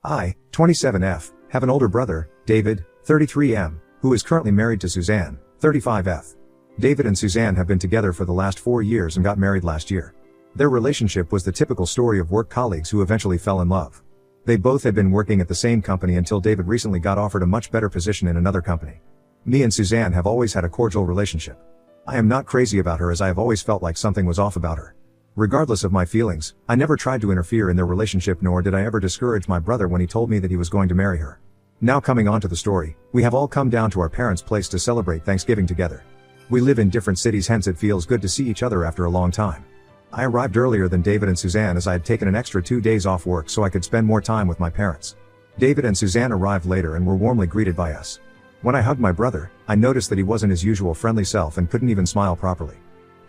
I, 27F, have an older brother, David, 33M, who is currently married to Suzanne, 35F. David and Suzanne have been together for the last 4 years and got married last year. Their relationship was the typical story of work colleagues who eventually fell in love. They both had been working at the same company until David recently got offered a much better position in another company. Me and Suzanne have always had a cordial relationship. I am not crazy about her, as I have always felt like something was off about her. Regardless of my feelings, I never tried to interfere in their relationship, nor did I ever discourage my brother when he told me that he was going to marry her. Now coming on to the story, we have all come down to our parents' place to celebrate Thanksgiving together. We live in different cities, hence it feels good to see each other after a long time. I arrived earlier than David and Suzanne, as I had taken an extra 2 days off work so I could spend more time with my parents. David and Suzanne arrived later and were warmly greeted by us. When I hugged my brother, I noticed that he wasn't his usual friendly self and couldn't even smile properly.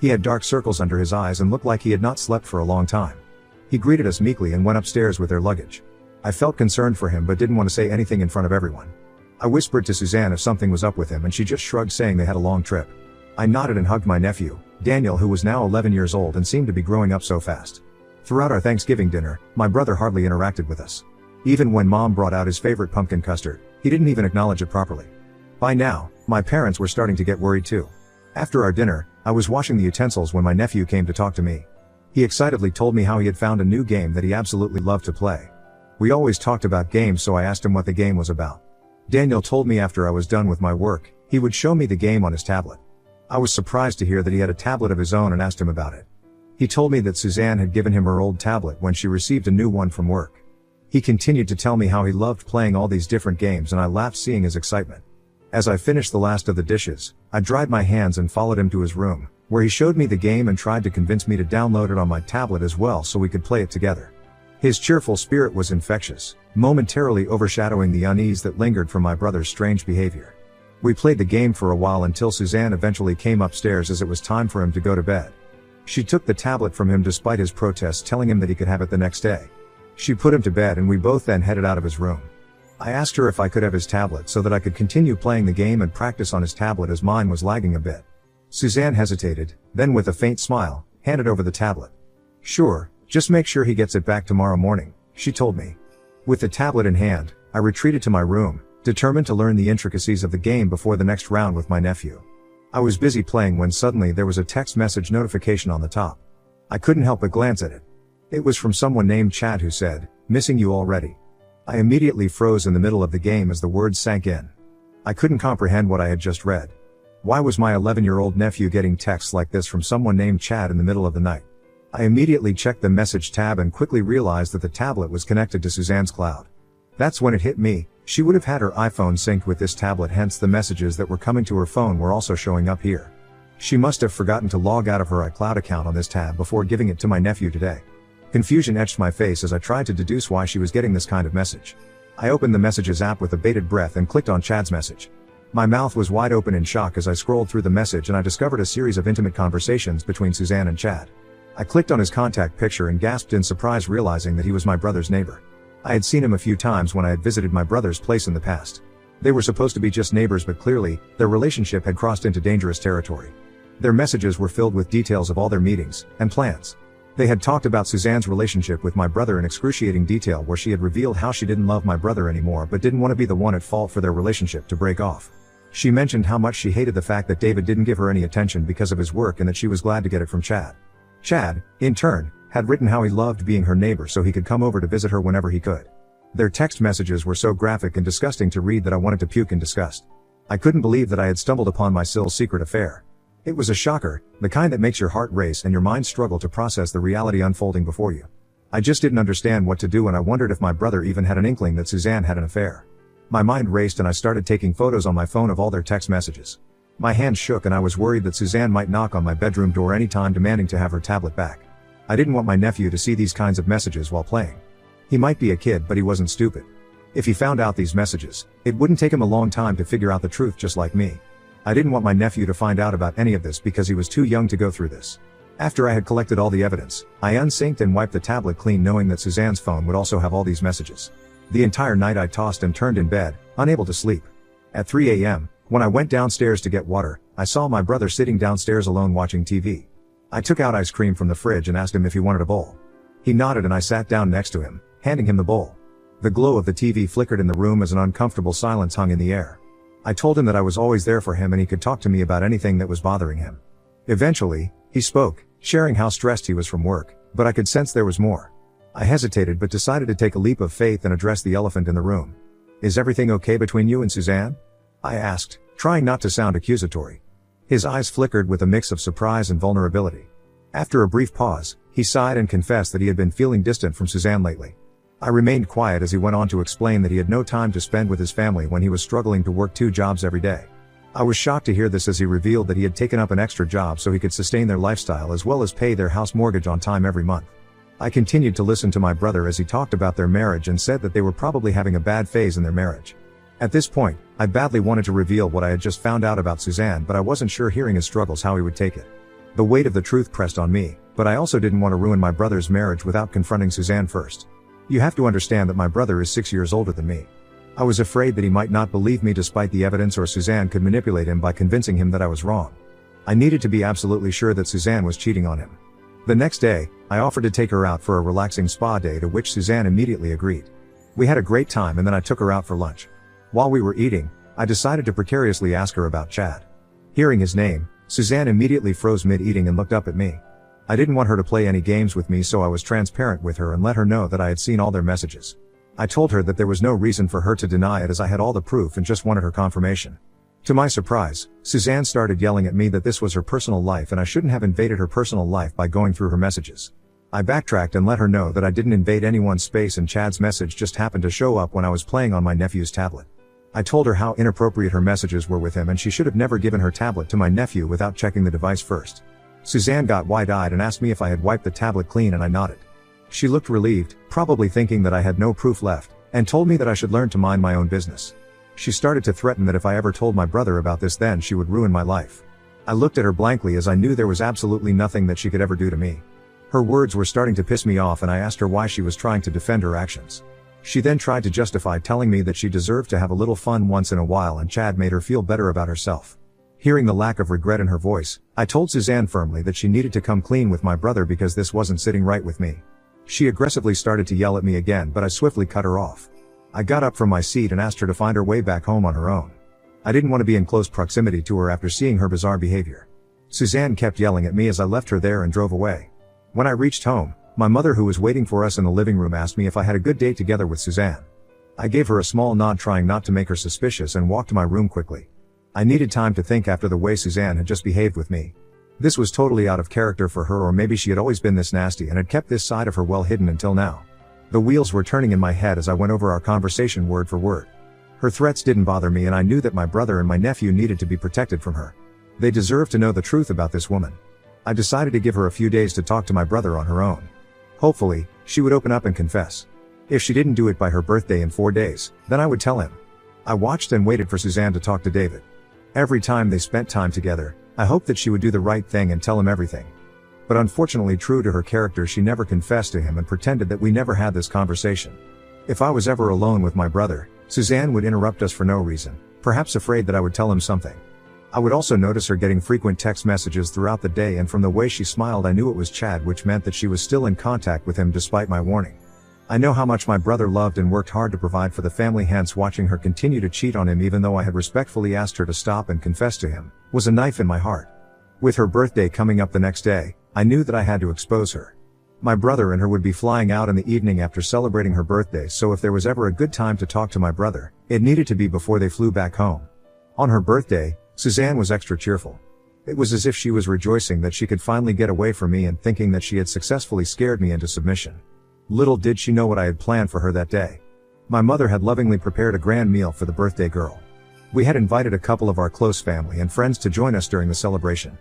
He had dark circles under his eyes and looked like he had not slept for a long time. He greeted us meekly and went upstairs with their luggage. I felt concerned for him but didn't want to say anything in front of everyone. I whispered to Suzanne if something was up with him, and she just shrugged, saying they had a long trip. I nodded and hugged my nephew, Daniel, who was now 11 years old and seemed to be growing up so fast. Throughout our Thanksgiving dinner, my brother hardly interacted with us. Even when Mom brought out his favorite pumpkin custard, he didn't even acknowledge it properly. By now, my parents were starting to get worried too. After our dinner, I was washing the utensils when my nephew came to talk to me. He excitedly told me how he had found a new game that he absolutely loved to play. We always talked about games, so I asked him what the game was about. Daniel told me after I was done with my work, he would show me the game on his tablet. I was surprised to hear that he had a tablet of his own and asked him about it. He told me that Suzanne had given him her old tablet when she received a new one from work. He continued to tell me how he loved playing all these different games, and I laughed seeing his excitement. As I finished the last of the dishes, I dried my hands and followed him to his room, where he showed me the game and tried to convince me to download it on my tablet as well so we could play it together. His cheerful spirit was infectious, momentarily overshadowing the unease that lingered from my brother's strange behavior. We played the game for a while until Suzanne eventually came upstairs, as it was time for him to go to bed. She took the tablet from him despite his protests, telling him that he could have it the next day. She put him to bed and we both then headed out of his room. I asked her if I could have his tablet so that I could continue playing the game and practice on his tablet, as mine was lagging a bit. Suzanne hesitated, then with a faint smile, handed over the tablet. "Sure, just make sure he gets it back tomorrow morning," she told me. With the tablet in hand, I retreated to my room, determined to learn the intricacies of the game before the next round with my nephew. I was busy playing when suddenly there was a text message notification on the top. I couldn't help but glance at it. It was from someone named Chad, who said, "Missing you already." I immediately froze in the middle of the game as the words sank in. I couldn't comprehend what I had just read. Why was my 11-year-old nephew getting texts like this from someone named Chad in the middle of the night? I immediately checked the message tab and quickly realized that the tablet was connected to Suzanne's cloud. That's when it hit me. She would have had her iPhone synced with this tablet, hence the messages that were coming to her phone were also showing up here. She must have forgotten to log out of her iCloud account on this tab before giving it to my nephew today. Confusion etched my face as I tried to deduce why she was getting this kind of message. I opened the Messages app with a bated breath and clicked on Chad's message. My mouth was wide open in shock as I scrolled through the message, and I discovered a series of intimate conversations between Suzanne and Chad. I clicked on his contact picture and gasped in surprise, realizing that he was my brother's neighbor. I had seen him a few times when I had visited my brother's place in the past. They were supposed to be just neighbors, but clearly, their relationship had crossed into dangerous territory. Their messages were filled with details of all their meetings and plans. They had talked about Suzanne's relationship with my brother in excruciating detail, where she had revealed how she didn't love my brother anymore but didn't want to be the one at fault for their relationship to break off. She mentioned how much she hated the fact that David didn't give her any attention because of his work, and that she was glad to get it from Chad. Chad, in turn, had written how he loved being her neighbor so he could come over to visit her whenever he could. Their text messages were so graphic and disgusting to read that I wanted to puke in disgust. I couldn't believe that I had stumbled upon my Sill's secret affair. It was a shocker, the kind that makes your heart race and your mind struggle to process the reality unfolding before you. I just didn't understand what to do, and I wondered if my brother even had an inkling that Suzanne had an affair. My mind raced and I started taking photos on my phone of all their text messages. My hands shook and I was worried that Suzanne might knock on my bedroom door anytime, demanding to have her tablet back. I didn't want my nephew to see these kinds of messages while playing. He might be a kid, but he wasn't stupid. If he found out these messages, it wouldn't take him a long time to figure out the truth, just like me. I didn't want my nephew to find out about any of this because he was too young to go through this. After I had collected all the evidence, I unsynced and wiped the tablet clean, knowing that Suzanne's phone would also have all these messages. The entire night I tossed and turned in bed, unable to sleep. At 3 a.m., when I went downstairs to get water, I saw my brother sitting downstairs alone watching TV. I took out ice cream from the fridge and asked him if he wanted a bowl. He nodded and I sat down next to him, handing him the bowl. The glow of the TV flickered in the room as an uncomfortable silence hung in the air. I told him that I was always there for him and he could talk to me about anything that was bothering him. Eventually, he spoke, sharing how stressed he was from work, but I could sense there was more. I hesitated but decided to take a leap of faith and address the elephant in the room. "Is everything okay between you and Suzanne?" I asked, trying not to sound accusatory. His eyes flickered with a mix of surprise and vulnerability. After a brief pause, he sighed and confessed that he had been feeling distant from Suzanne lately. I remained quiet as he went on to explain that he had no time to spend with his family when he was struggling to work 2 jobs every day. I was shocked to hear this as he revealed that he had taken up an extra job so he could sustain their lifestyle as well as pay their house mortgage on time every month. I continued to listen to my brother as he talked about their marriage and said that they were probably having a bad phase in their marriage. At this point, I badly wanted to reveal what I had just found out about Suzanne, but I wasn't sure hearing his struggles how he would take it. The weight of the truth pressed on me, but I also didn't want to ruin my brother's marriage without confronting Suzanne first. You have to understand that my brother is 6 years older than me. I was afraid that he might not believe me despite the evidence, or Suzanne could manipulate him by convincing him that I was wrong. I needed to be absolutely sure that Suzanne was cheating on him. The next day, I offered to take her out for a relaxing spa day, to which Suzanne immediately agreed. We had a great time and then I took her out for lunch. While we were eating, I decided to precariously ask her about Chad. Hearing his name, Suzanne immediately froze mid-eating and looked up at me. I didn't want her to play any games with me, so I was transparent with her and let her know that I had seen all their messages. I told her that there was no reason for her to deny it as I had all the proof and just wanted her confirmation. To my surprise, Suzanne started yelling at me that this was her personal life and I shouldn't have invaded her personal life by going through her messages. I backtracked and let her know that I didn't invade anyone's space and Chad's message just happened to show up when I was playing on my nephew's tablet. I told her how inappropriate her messages were with him and she should have never given her tablet to my nephew without checking the device first. Suzanne got wide-eyed and asked me if I had wiped the tablet clean, and I nodded. She looked relieved, probably thinking that I had no proof left, and told me that I should learn to mind my own business. She started to threaten that if I ever told my brother about this, then she would ruin my life. I looked at her blankly as I knew there was absolutely nothing that she could ever do to me. Her words were starting to piss me off and I asked her why she was trying to defend her actions. She then tried to justify telling me that she deserved to have a little fun once in a while and Chad made her feel better about herself. Hearing the lack of regret in her voice, I told Suzanne firmly that she needed to come clean with my brother because this wasn't sitting right with me. She aggressively started to yell at me again, but I swiftly cut her off. I got up from my seat and asked her to find her way back home on her own. I didn't want to be in close proximity to her after seeing her bizarre behavior. Suzanne kept yelling at me as I left her there and drove away. When I reached home, my mother, who was waiting for us in the living room, asked me if I had a good day together with Suzanne. I gave her a small nod, trying not to make her suspicious, and walked to my room quickly. I needed time to think after the way Suzanne had just behaved with me. This was totally out of character for her, or maybe she had always been this nasty and had kept this side of her well hidden until now. The wheels were turning in my head as I went over our conversation word for word. Her threats didn't bother me and I knew that my brother and my nephew needed to be protected from her. They deserved to know the truth about this woman. I decided to give her a few days to talk to my brother on her own. Hopefully, she would open up and confess. If she didn't do it by her birthday in 4 days, then I would tell him. I watched and waited for Suzanne to talk to David. Every time they spent time together, I hoped that she would do the right thing and tell him everything. But unfortunately, true to her character, she never confessed to him and pretended that we never had this conversation. If I was ever alone with my brother, Suzanne would interrupt us for no reason, perhaps afraid that I would tell him something. I would also notice her getting frequent text messages throughout the day, and from the way she smiled I knew it was Chad, which meant that she was still in contact with him despite my warning. I know how much my brother loved and worked hard to provide for the family, hence watching her continue to cheat on him even though I had respectfully asked her to stop and confess to him, was a knife in my heart. With her birthday coming up the next day, I knew that I had to expose her. My brother and her would be flying out in the evening after celebrating her birthday, so if there was ever a good time to talk to my brother, it needed to be before they flew back home. On her birthday, Suzanne was extra cheerful. It was as if she was rejoicing that she could finally get away from me and thinking that she had successfully scared me into submission. Little did she know what I had planned for her that day. My mother had lovingly prepared a grand meal for the birthday girl. We had invited a couple of our close family and friends to join us during the celebration.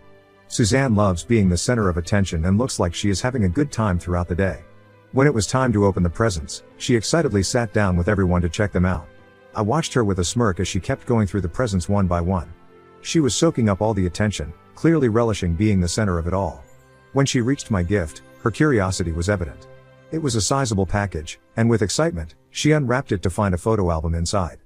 Suzanne loves being the center of attention and looks like she is having a good time throughout the day. When it was time to open the presents, she excitedly sat down with everyone to check them out. I watched her with a smirk as she kept going through the presents one by one. She was soaking up all the attention, clearly relishing being the center of it all. When she reached my gift, her curiosity was evident. It was a sizable package, and with excitement, she unwrapped it to find a photo album inside.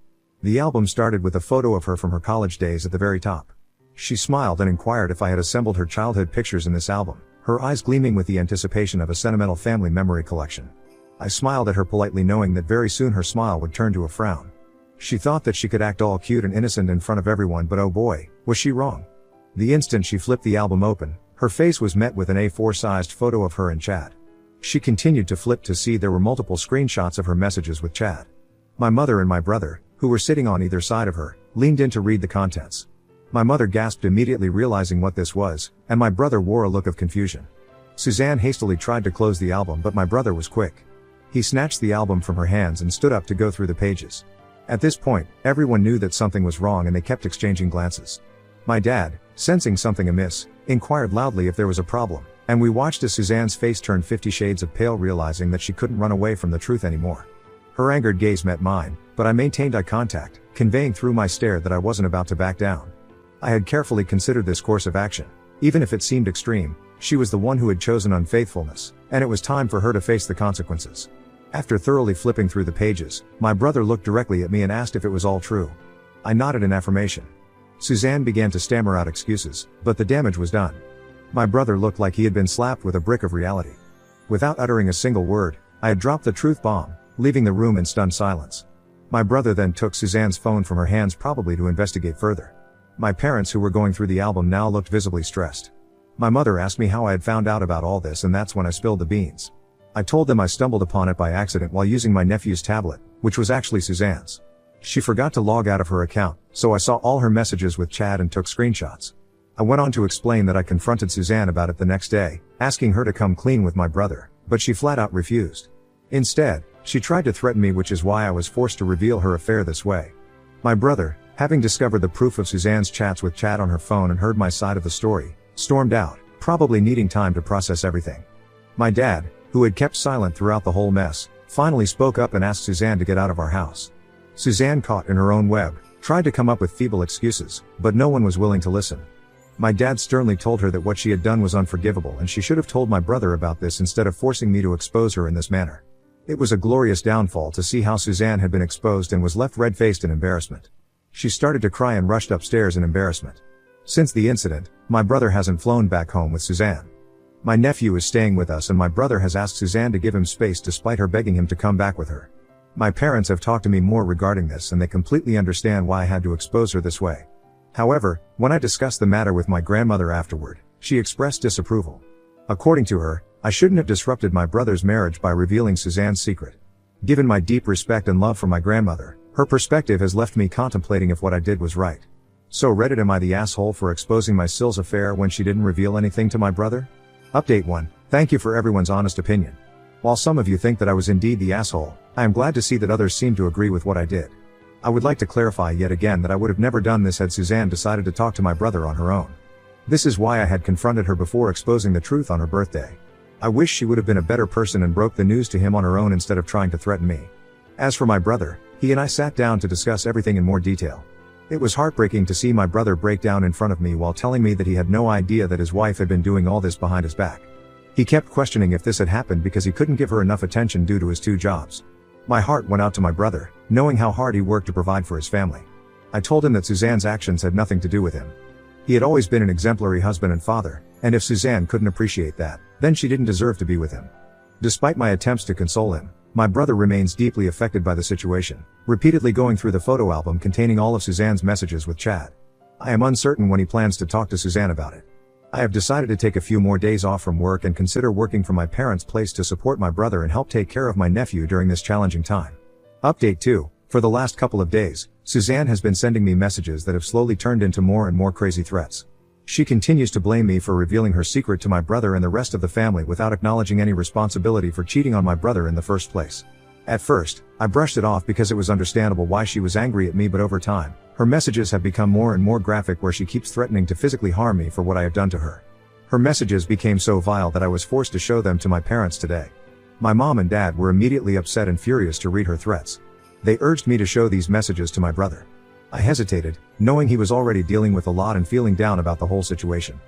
The album started with a photo of her from her college days at the very top. She smiled and inquired if I had assembled her childhood pictures in this album, her eyes gleaming with the anticipation of a sentimental family memory collection. I smiled at her politely, knowing that very soon her smile would turn to a frown. She thought that she could act all cute and innocent in front of everyone, but oh boy, was she wrong. The instant she flipped the album open, her face was met with an A4-sized photo of her and Chad. She continued to flip to see there were multiple screenshots of her messages with Chad. My mother and my brother, who were sitting on either side of her, leaned in to read the contents. My mother gasped, immediately realizing what this was, and my brother wore a look of confusion. Suzanne hastily tried to close the album, but my brother was quick. He snatched the album from her hands and stood up to go through the pages. At this point, everyone knew that something was wrong and they kept exchanging glances. My dad, sensing something amiss, inquired loudly if there was a problem, and we watched as Suzanne's face turned 50 shades of pale, realizing that she couldn't run away from the truth anymore. Her angered gaze met mine, but I maintained eye contact, conveying through my stare that I wasn't about to back down. I had carefully considered this course of action. Even if it seemed extreme, she was the one who had chosen unfaithfulness, and it was time for her to face the consequences. After thoroughly flipping through the pages, my brother looked directly at me and asked if it was all true. I nodded in affirmation. Suzanne began to stammer out excuses, but the damage was done. My brother looked like he had been slapped with a brick of reality. Without uttering a single word, I had dropped the truth bomb, leaving the room in stunned silence. My brother then took Suzanne's phone from her hands, probably to investigate further. My parents, who were going through the album now, looked visibly stressed. My mother asked me how I had found out about all this, and that's when I spilled the beans. I told them I stumbled upon it by accident while using my nephew's tablet, which was actually Suzanne's. She forgot to log out of her account, so I saw all her messages with Chad and took screenshots. I went on to explain that I confronted Suzanne about it the next day, asking her to come clean with my brother, but she flat out refused. Instead, she tried to threaten me, which is why I was forced to reveal her affair this way. My brother, having discovered the proof of Suzanne's chats with Chad on her phone and heard my side of the story, stormed out, probably needing time to process everything. My dad, who had kept silent throughout the whole mess, finally spoke up and asked Suzanne to get out of our house. Suzanne, caught in her own web, tried to come up with feeble excuses, but no one was willing to listen. My dad sternly told her that what she had done was unforgivable and she should have told my brother about this instead of forcing me to expose her in this manner. It was a glorious downfall to see how Suzanne had been exposed and was left red-faced in embarrassment. She started to cry and rushed upstairs in embarrassment. Since the incident, my brother hasn't flown back home with Suzanne. My nephew is staying with us and my brother has asked Suzanne to give him space despite her begging him to come back with her. My parents have talked to me more regarding this and they completely understand why I had to expose her this way. However, when I discussed the matter with my grandmother afterward, she expressed disapproval. According to her, I shouldn't have disrupted my brother's marriage by revealing Suzanne's secret. Given my deep respect and love for my grandmother, her perspective has left me contemplating if what I did was right. So Reddit, am I the asshole for exposing my Sil's affair when she didn't reveal anything to my brother? Update 1. Thank you for everyone's honest opinion. While some of you think that I was indeed the asshole, I am glad to see that others seem to agree with what I did. I would like to clarify yet again that I would have never done this had Suzanne decided to talk to my brother on her own. This is why I had confronted her before exposing the truth on her birthday. I wish she would have been a better person and broke the news to him on her own instead of trying to threaten me. As for my brother, he and I sat down to discuss everything in more detail. It was heartbreaking to see my brother break down in front of me while telling me that he had no idea that his wife had been doing all this behind his back. He kept questioning if this had happened because he couldn't give her enough attention due to his 2 jobs. My heart went out to my brother, knowing how hard he worked to provide for his family. I told him that Suzanne's actions had nothing to do with him. He had always been an exemplary husband and father, and if Suzanne couldn't appreciate that, then she didn't deserve to be with him. Despite my attempts to console him, my brother remains deeply affected by the situation, repeatedly going through the photo album containing all of Suzanne's messages with Chad. I am uncertain when he plans to talk to Suzanne about it. I have decided to take a few more days off from work and consider working from my parents' place to support my brother and help take care of my nephew during this challenging time. Update 2. For the last couple of days, Suzanne has been sending me messages that have slowly turned into more and more crazy threats. She continues to blame me for revealing her secret to my brother and the rest of the family without acknowledging any responsibility for cheating on my brother in the first place. At first, I brushed it off because it was understandable why she was angry at me, but over time, her messages have become more and more graphic, where she keeps threatening to physically harm me for what I have done to her. Her messages became so vile that I was forced to show them to my parents today. My mom and dad were immediately upset and furious to read her threats. They urged me to show these messages to my brother. I hesitated, knowing he was already dealing with a lot and feeling down about the whole situation.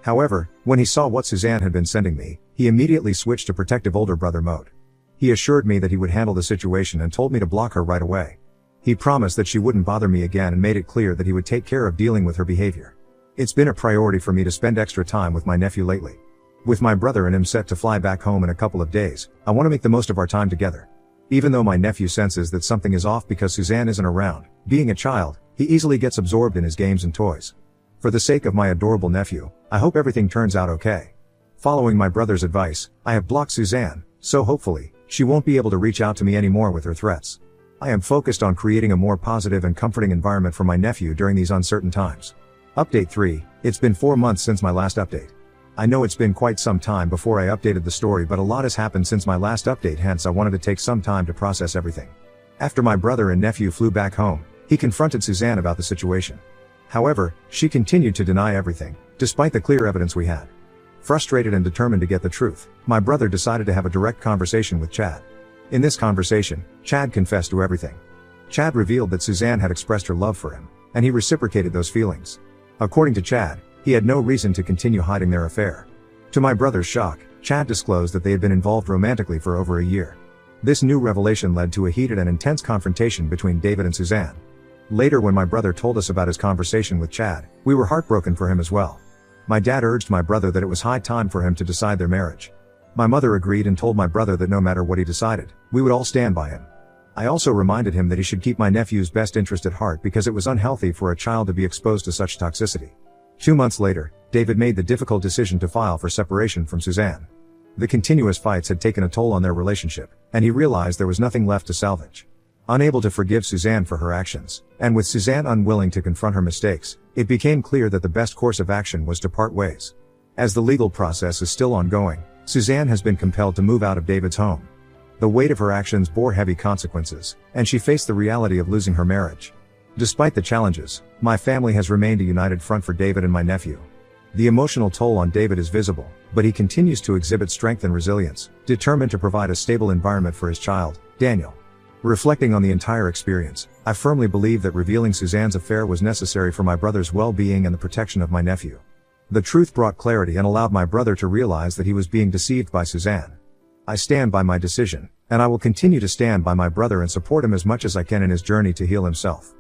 However, when he saw what Suzanne had been sending me, he immediately switched to protective older brother mode. He assured me that he would handle the situation and told me to block her right away. He promised that she wouldn't bother me again and made it clear that he would take care of dealing with her behavior. It's been a priority for me to spend extra time with my nephew lately. With my brother and him set to fly back home in a couple of days, I want to make the most of our time together. Even though my nephew senses that something is off because Suzanne isn't around, being a child, he easily gets absorbed in his games and toys. For the sake of my adorable nephew, I hope everything turns out okay. Following my brother's advice, I have blocked Suzanne, so hopefully, she won't be able to reach out to me anymore with her threats. I am focused on creating a more positive and comforting environment for my nephew during these uncertain times. Update 3, it's been 4 months since my last update. I know it's been quite some time before I updated the story, but a lot has happened since my last update, hence I wanted to take some time to process everything. After my brother and nephew flew back home, he confronted Suzanne about the situation. However, she continued to deny everything, despite the clear evidence we had. Frustrated and determined to get the truth, my brother decided to have a direct conversation with Chad. In this conversation, Chad confessed to everything. Chad revealed that Suzanne had expressed her love for him, and he reciprocated those feelings. According to Chad, he had no reason to continue hiding their affair. To my brother's shock, Chad disclosed that they had been involved romantically for over a year. This new revelation led to a heated and intense confrontation between David and Suzanne. Later, when my brother told us about his conversation with Chad, we were heartbroken for him as well. My dad urged my brother that it was high time for him to decide their marriage. My mother agreed and told my brother that no matter what he decided, we would all stand by him. I also reminded him that he should keep my nephew's best interest at heart because it was unhealthy for a child to be exposed to such toxicity. 2 months later, David made the difficult decision to file for separation from Suzanne. The continuous fights had taken a toll on their relationship, and he realized there was nothing left to salvage. Unable to forgive Suzanne for her actions, and with Suzanne unwilling to confront her mistakes, it became clear that the best course of action was to part ways. As the legal process is still ongoing, Suzanne has been compelled to move out of David's home. The weight of her actions bore heavy consequences, and she faced the reality of losing her marriage. Despite the challenges, my family has remained a united front for David and my nephew. The emotional toll on David is visible, but he continues to exhibit strength and resilience, determined to provide a stable environment for his child, Daniel. Reflecting on the entire experience, I firmly believe that revealing Suzanne's affair was necessary for my brother's well-being and the protection of my nephew. The truth brought clarity and allowed my brother to realize that he was being deceived by Suzanne. I stand by my decision, and I will continue to stand by my brother and support him as much as I can in his journey to heal himself.